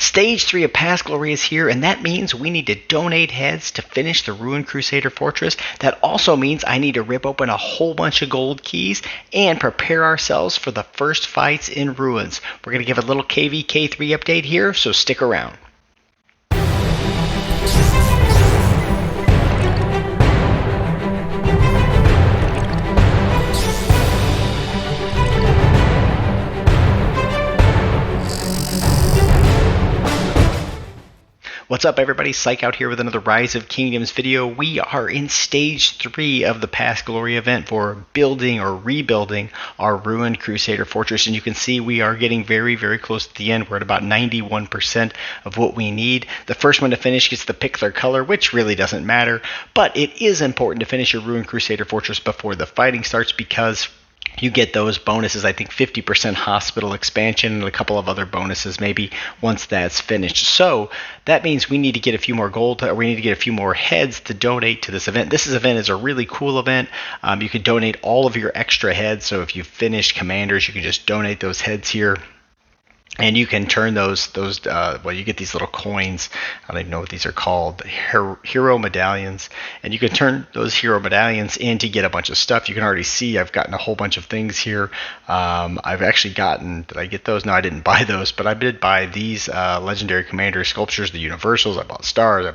Stage 3 of Past Glory is here, and that means we need to donate heads to finish the ruined Crusader fortress. That also means I need to rip open a whole bunch of gold keys and prepare ourselves for the first fights in ruins. We're going to give a little KVK3 update here, so stick around. What's up, everybody? Psych out here with another Rise of Kingdoms video. We are in Stage 3 of the Past Glory event for building or rebuilding our ruined Crusader fortress. And you can see we are getting very, very close to the end. We're at about 91% of what we need. The first one to finish gets the pick their color, which really doesn't matter. But it is important to finish your ruined Crusader fortress before the fighting starts, because you get those bonuses. I think 50% hospital expansion and a couple of other bonuses maybe once that's finished. So that means we need to get a few more gold, or we need to get a few more heads to donate to this event. This event is a really cool event. You can donate all of your extra heads. So if you've finished commanders, you can just donate those heads here. And you can turn those well, you get these little coins. I don't even know what these are called, hero medallions. And you can turn those hero medallions in to get a bunch of stuff. You can already see I've gotten a whole bunch of things here. I've actually gotten, did I get those? No, I didn't buy those, but I did buy these legendary commander sculptures, the universals. I bought stars.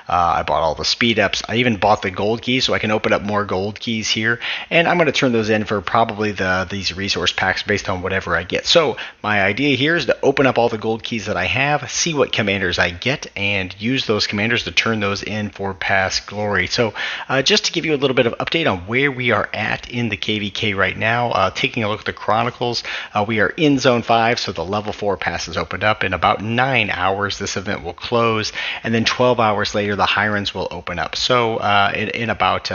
I bought all the speed ups. I even bought the gold keys, so I can open up more gold keys here. And I'm going to turn those in for probably these resource packs based on whatever I get. So my idea here is to open up all the gold keys that I have, see what commanders I get, and use those commanders to turn those in for Past Glory. So just to give you a little bit of update on where we are at in the KVK right now, taking a look at the Chronicles, we are in Zone 5, so the Level 4 pass is opened up. In about 9 hours, this event will close, and then 12 hours later, the Hirons will open up. So in about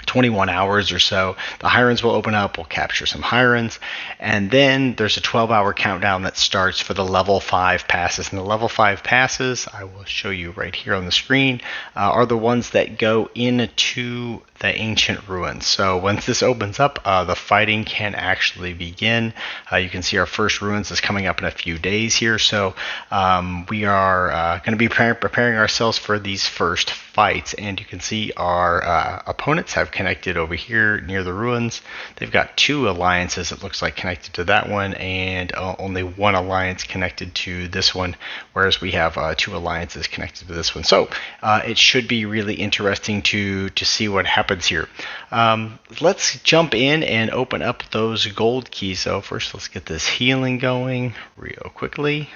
21 hours or so, the Hirons will open up. We'll capture some Hirons, and then there's a 12-hour countdown that starts for the level 5 passes. And the level 5 passes, I will show you right here on the screen, are the ones that go into the ancient ruins. So once this opens up, the fighting can actually begin. You can see our first ruins is coming up in a few days here. So we are going to be preparing ourselves for these first fights, and you can see our opponents have connected over here near the ruins. They've got 2 alliances, it looks like, connected to that one, and only 1 alliance connected to this one, whereas we have 2 alliances connected to this one. So it should be really interesting to see what happens here. Let's jump in and open up those gold keys. So first, let's get this healing going real quickly.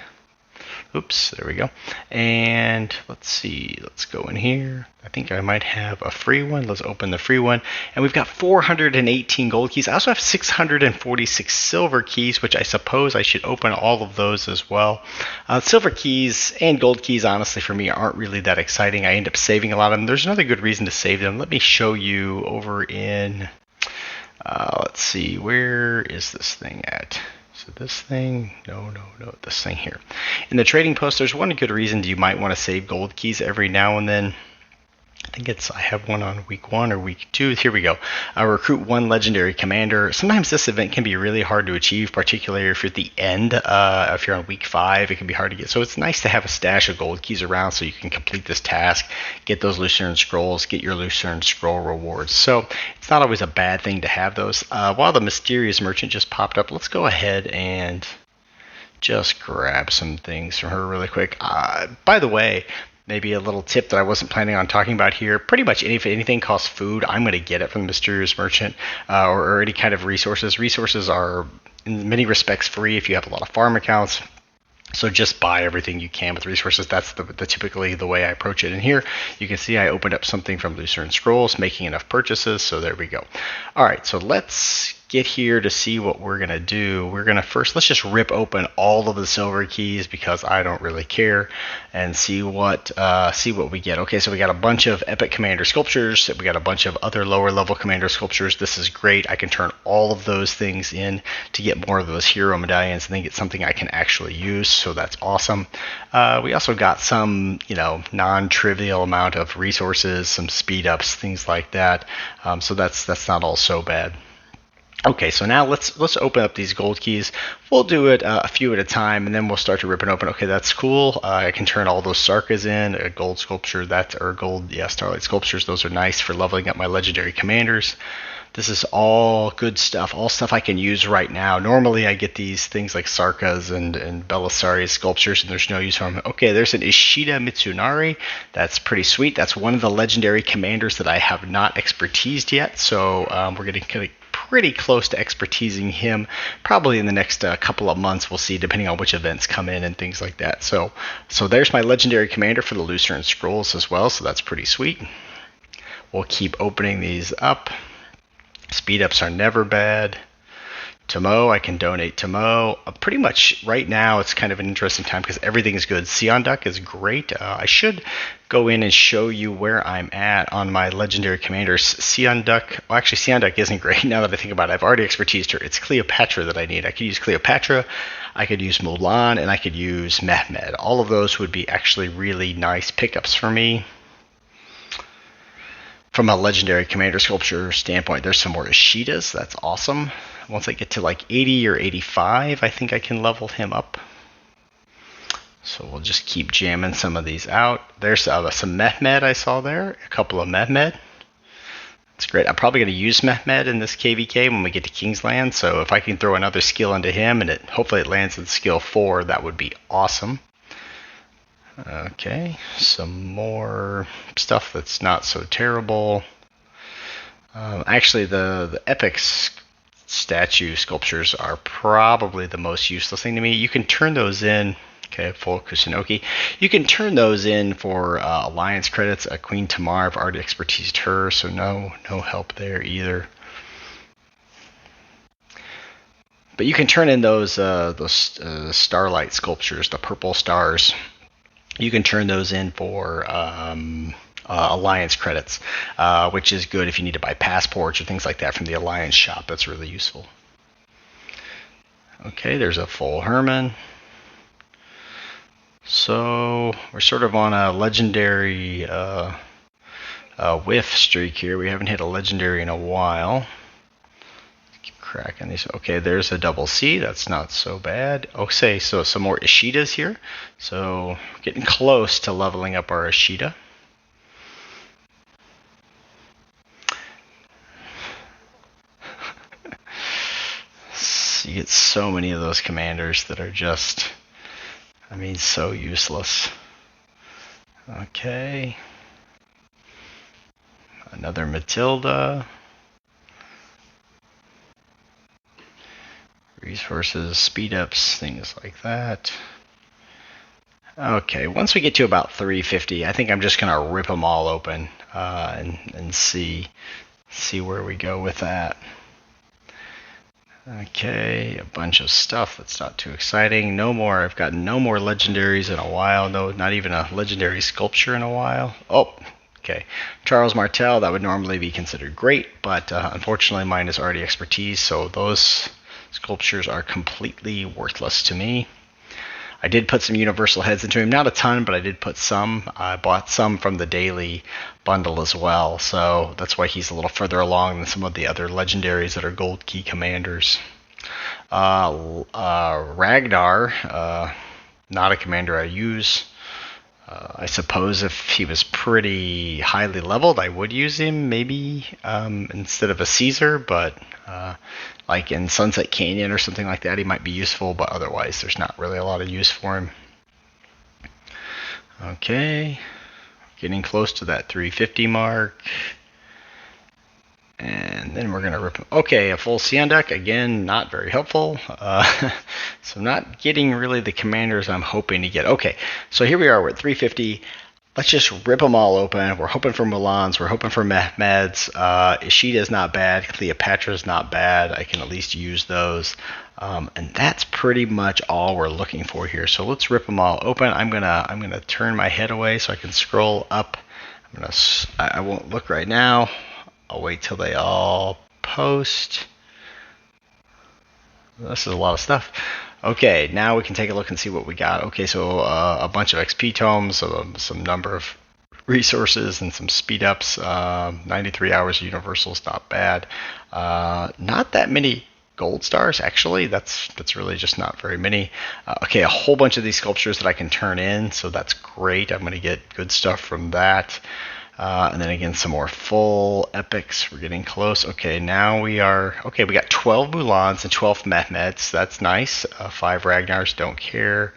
Oops, there we go. And let's see, let's go in here. I think I might have a free one. Let's open the free one. And we've got 418 gold keys. I also have 646 silver keys, which I suppose I should open all of those as well. Silver keys and gold keys, honestly, for me, aren't really that exciting. I end up saving a lot of them. There's another good reason to save them. Let me show you over in, let's see, where is this thing at? So this thing, no, this thing here. In the trading post, there's one good reason you might want to save gold keys every now and then. I think I have one on week 1 or week 2. Here we go. Recruit 1 legendary commander. Sometimes this event can be really hard to achieve, particularly if you're at the end. If you're on week 5, it can be hard to get. So it's nice to have a stash of gold keys around so you can complete this task, get those Lucerne Scrolls, get your Lucerne Scroll rewards. So it's not always a bad thing to have those. While the Mysterious Merchant just popped up, let's go ahead and just grab some things from her really quick. By the way, maybe a little tip that I wasn't planning on talking about here. Pretty much if anything costs food, I'm going to get it from the Mysterious Merchant or any kind of resources. Resources are in many respects free if you have a lot of farm accounts. So just buy everything you can with resources. That's typically the way I approach it. And here you can see I opened up something from Lucerne Scrolls, making enough purchases. So there we go. All right, so let's get here to see what we're going to do. We're going to first, let's just rip open all of the silver keys because I don't really care, and see what we get. Okay, so we got a bunch of epic commander sculptures. We got a bunch of other lower level commander sculptures. This is great. I can turn all of those things in to get more of those hero medallions and then get something I can actually use. So that's awesome. We also got some, non-trivial amount of resources, some speed ups, things like that. So that's not all so bad. Okay, so now let's open up these gold keys. We'll do it a few at a time, and then we'll start to rip it open. Okay, that's cool. I can turn all those Sarkas in. A gold sculpture, Starlight sculptures. Those are nice for leveling up my legendary commanders. This is all good stuff, all stuff I can use right now. Normally I get these things like Sarkas and Belisarius sculptures, and there's no use for them. Okay, there's an Ishida Mitsunari. That's pretty sweet. That's one of the legendary commanders that I have not expertised yet, so we're getting kind of pretty close to expertising him. Probably in the next couple of months, we'll see, depending on which events come in and things like that. So there's my legendary commander for the Lucerne Scrolls as well, so that's pretty sweet. We'll keep opening these up. Speed ups are never bad. Tomo, I can donate Tomo. Pretty much right now, it's kind of an interesting time because everything is good. Seonduck is great. I should go in and show you where I'm at on my legendary commanders. Seonduck, well, actually, Seonduck isn't great now that I think about it. I've already expertised her. It's Cleopatra that I need. I could use Cleopatra, I could use Mulan, and I could use Mehmed. All of those would be actually really nice pickups for me. From a legendary commander sculpture standpoint, there's some more Ishidas. That's awesome. Once I get to like 80 or 85, I think I can level him up. So we'll just keep jamming some of these out. There's some Mehmed I saw there. A couple of Mehmed. That's great. I'm probably going to use Mehmed in this KVK when we get to Kingsland. So if I can throw another skill into him and hopefully it lands in skill 4, that would be awesome. Okay, some more stuff that's not so terrible. Actually, the epic statue sculptures are probably the most useless thing to me. You can turn those in. Okay, full Kusunoki. You can turn those in for alliance credits. Queen Tamar, I've already expertised her, so no help there either. But you can turn in those starlight sculptures, the purple stars. You can turn those in for alliance credits, which is good if you need to buy passports or things like that from the alliance shop. That's really useful. Okay, there's a full Herman. So we're sort of on a legendary whiff streak here. We haven't hit a legendary in a while. Keep cracking these. Okay, there's a double C. That's not so bad. Okay, so some more Ishidas here. So getting close to leveling up our Ishida. You get so many of those commanders that are just, I mean, so useless. Okay. Another Matilda. Resources, speed ups, things like that. Okay, once we get to about 350, I think I'm just gonna rip them all open and see where we go with that. Okay, a bunch of stuff that's not too exciting. No more. I've got no more legendaries in a while. No, not even a legendary sculpture in a while. Oh, okay. Charles Martel, that would normally be considered great, but unfortunately mine is already expertise, so those sculptures are completely worthless to me. I did put some universal heads into him, not a ton, but I did put some. I bought some from the daily bundle as well, so that's why he's a little further along than some of the other legendaries that are gold key commanders. Ragnar, not a commander I use. I suppose if he was pretty highly leveled, I would use him maybe instead of a Caesar, but like in Sunset Canyon or something like that, he might be useful, but otherwise there's not really a lot of use for him. Okay, getting close to that 350 mark. And then we're going to rip. Okay, a full Seonduck, again, not very helpful. So I'm not getting really the commanders I'm hoping to get. Okay, so here we are, we're at 350. Let's just rip them all open. We're hoping for Mulans, we're hoping for Mehmeds. Ishida's not bad, Cleopatra's not bad. I can at least use those. And that's pretty much all we're looking for here. So let's rip them all open. I'm gonna turn my head away so I can scroll up. I won't look right now. I'll wait till they all post. This is a lot of stuff. Okay, now we can take a look and see what we got. Okay, so a bunch of XP tomes, some number of resources and some speed ups. 93 hours of universal is not bad. Not that many gold stars, actually. That's really just not very many. Okay, a whole bunch of these sculptures that I can turn in, so that's great. I'm going to get good stuff from that. And then again, some more full epics. We're getting close. Okay, now we got 12 Mulans and 12 Mehmeds. That's nice. 5 Ragnars, don't care.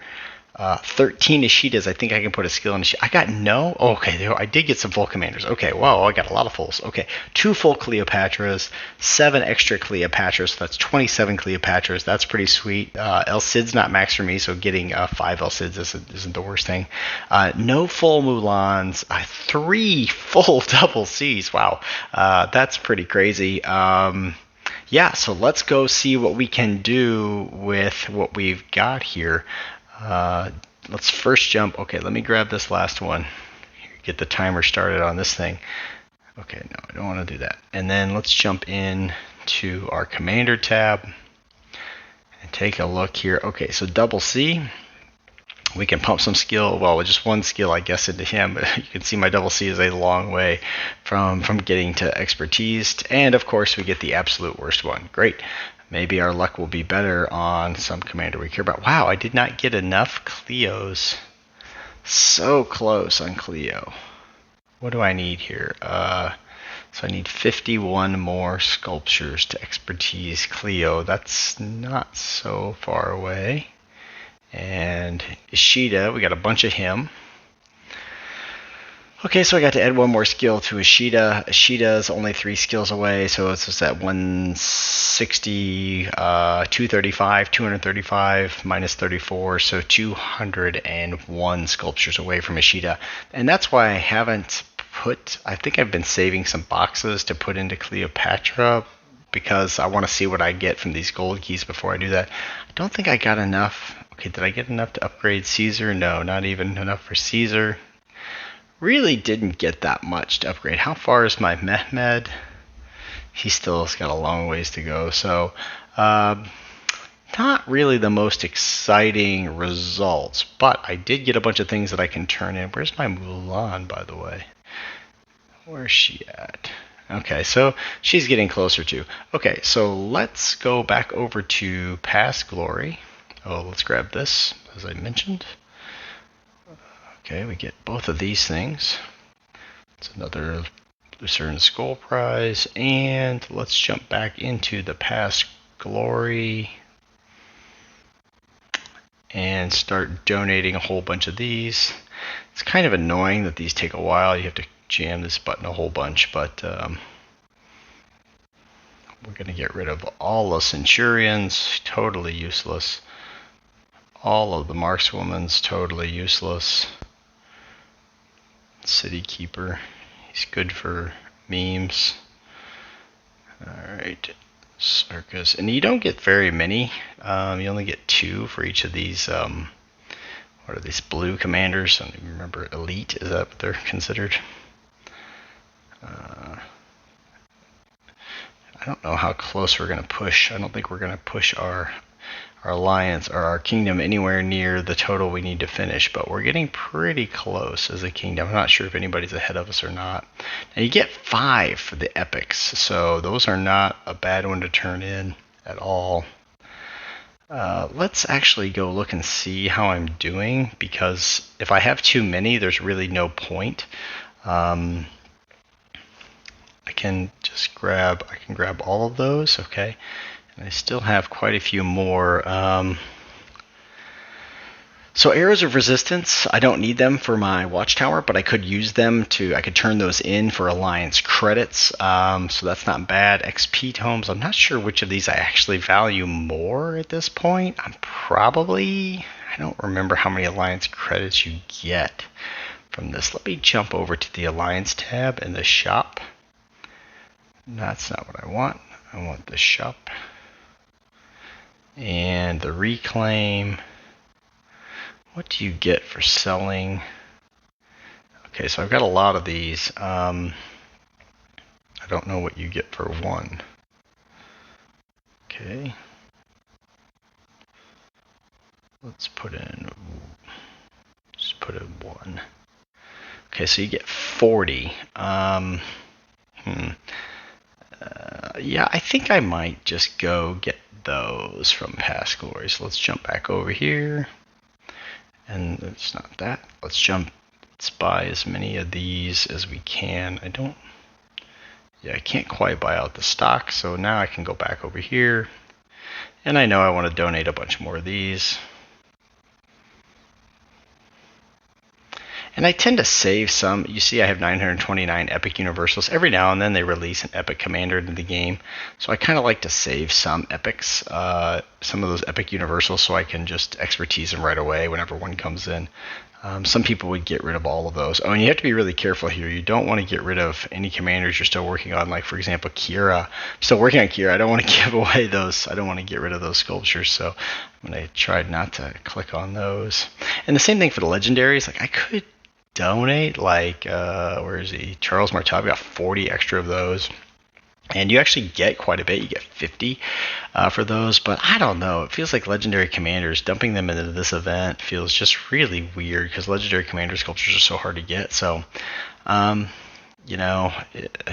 13 Ishidas. I think I can put a skill in Ishida. I got no. Okay, I did get some full commanders. Okay, wow, I got a lot of fulls. Okay, 2 full Cleopatras, 7 extra Cleopatras. So that's 27 Cleopatras. That's pretty sweet. El Cid's not max for me, so getting 5 El Cids isn't the worst thing. No full Mulans. 3 full double Cs. Wow, that's pretty crazy. Yeah, so let's go see what we can do with what we've got here. Let's first jump. Okay, let me grab this last one. Get the timer started on this thing. Okay, no, I don't want to do that. And then let's jump in to our commander tab and take a look here. Okay, so double C. We can pump some skill, well, with just one skill, I guess, into him, but you can see my double C is a long way from getting to expertise. And of course, we get the absolute worst one. Great. Maybe our luck will be better on some commander we care about. Wow, I did not get enough Cleos. So close on Cleo. What do I need here? So I need 51 more sculptures to expertise Cleo. That's not so far away. And Ishida, we got a bunch of him. Okay, so I got to add one more skill to Ishida. Ishida's only 3 skills away, so it's just at 160, 235, 235, minus 34, so 201 sculptures away from Ishida. And that's why I haven't I think I've been saving some boxes to put into Cleopatra, because I want to see what I get from these gold keys before I do that. I don't think I got enough. Okay, did I get enough to upgrade Caesar? No, not even enough for Caesar. Really didn't get that much to upgrade. How far is my Mehmed? He still has got a long ways to go. So, not really the most exciting results, but I did get a bunch of things that I can turn in. Where's my Mulan, by the way? Where's she at? Okay, so she's getting closer to. Okay, so let's go back over to Past Glory. Oh, let's grab this, as I mentioned. Okay, we get both of these things. It's another Lucerne Skull Prize. And let's jump back into the Past Glory and start donating a whole bunch of these. It's kind of annoying that these take a while. You have to jam this button a whole bunch, but we're going to get rid of all the Centurions, totally useless. All of the Markswomen's, totally useless. City Keeper, he's good for memes. Alright, Circus. And you don't get very many. You only get 2 for each of these, what are these, blue commanders? I don't even remember. Elite, is that what they're considered? I don't know how close we're going to push. I don't think we're going to push our alliance or our kingdom anywhere near the total we need to finish, but we're getting pretty close as a kingdom. I'm not sure if anybody's ahead of us or not. Now you get 5 for the epics, so those are not a bad one to turn in at all. Let's actually go look and see how I'm doing, because if I have too many, there's really no point. I can grab all of those, okay. I still have quite a few more. So arrows of resistance, I don't need them for my watchtower, but I could use them I could turn those in for alliance credits. So that's not bad. XP tomes, I'm not sure which of these I actually value more at this point. I don't remember how many alliance credits you get from this. Let me jump over to the alliance tab in the shop. That's not what I want. I want the shop. And the reclaim. What do you get for selling? Okay, so I've got a lot of these. I don't know what you get for 1. Okay. Let's put in 1. Okay, so you get 40. Yeah, I think I might just go get those from past glory. So let's jump back over here. And it's not that. Let's buy as many of these as we can. I can't quite buy out the stock, so now I can go back over here. And I know I want to donate a bunch more of these. And I tend to save some. You see I have 929 epic universals. Every now and then they release an epic commander into the game. So I kind of like to save some epics, some of those epic universals, so I can just expertise them right away whenever one comes in. Some people would get rid of all of those. Oh, and you have to be really careful here. You don't want to get rid of any commanders you're still working on, like, for example, Kira. I'm still working on Kira. I don't want to give away those. I don't want to get rid of those sculptures, so I'm going to try not to click on those. And the same thing for the legendaries. Like, I could donate, like, where is he? Charles Martel. I've got 40 extra of those. And you actually get quite a bit. You get 50 for those, but I don't know. It feels like legendary commanders, dumping them into this event feels just really weird because legendary commander sculptures are so hard to get. So,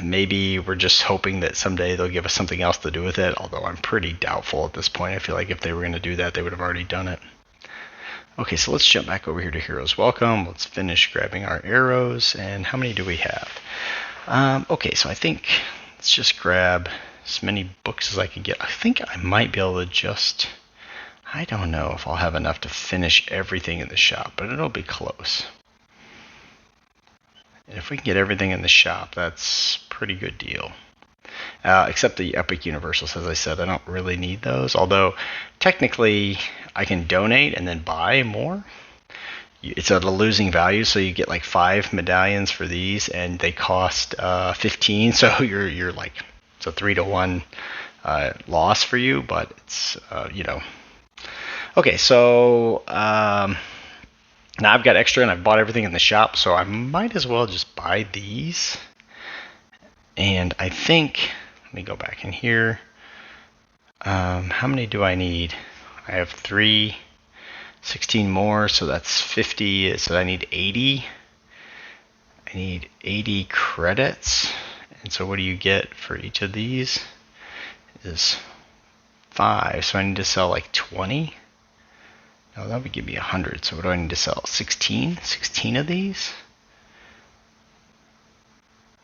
maybe we're just hoping that someday they'll give us something else to do with it, although I'm pretty doubtful at this point. I feel like if they were going to do that, they would have already done it. Okay, so let's jump back over here to Heroes Welcome. Let's finish grabbing our arrows. And how many do we have? Okay, so I think let's just grab as many books as I can get. I think I might be able to I don't know if I'll have enough to finish everything in the shop, but it'll be close. And if we can get everything in the shop, that's a pretty good deal. Except the epic universals, as I said, I don't really need those. Although, technically, I can donate and then buy more. It's at a losing value, so you get like 5 medallions for these, and they cost 15. So you're like, it's a 3-to-1 loss for you, but it's Okay, so now I've got extra, and I've bought everything in the shop, so I might as well just buy these. And I think, let me go back in here. How many do I need? I have 3. 16 more, so that's 50. So I need 80. I need 80 credits. And so what do you get for each of these? Is 5. So I need to sell like 20. No, that would give me 100. So what do I need to sell? 16? 16 of these?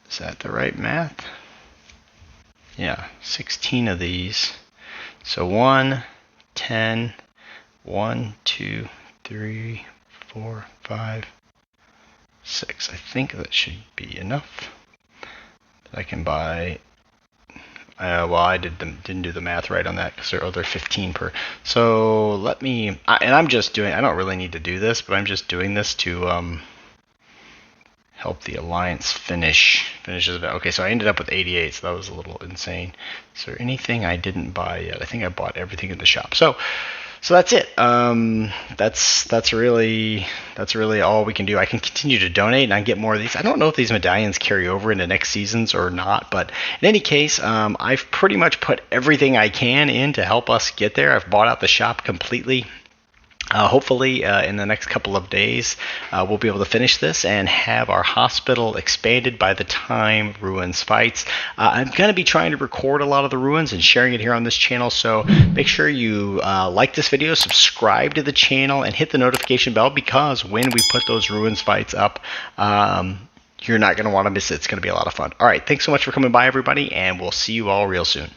Is that the right math? Yeah, 16 of these. So 1, 10, 1, 2, 3, 4, 5, 6. I think that should be enough that I can buy. Well, I didn't do the math right on that because they're 15 per. So let me, and I'm just doing. I don't really need to do this, but I'm just doing this to help the alliance finishes it. Okay, so I ended up with 88. So that was a little insane. Is there anything I didn't buy yet? I think I bought everything in the shop. So that's it. That's really all we can do. I can continue to donate and I get more of these. I don't know if these medallions carry over into next seasons or not, but in any case, I've pretty much put everything I can in to help us get there. I've bought out the shop completely. Hopefully, in the next couple of days, we'll be able to finish this and have our hospital expanded by the time Ruins fights. I'm going to be trying to record a lot of the Ruins and sharing it here on this channel, so make sure you like this video, subscribe to the channel, and hit the notification bell, because when we put those Ruins fights up, you're not going to want to miss it. It's going to be a lot of fun. All right, thanks so much for coming by, everybody, and we'll see you all real soon.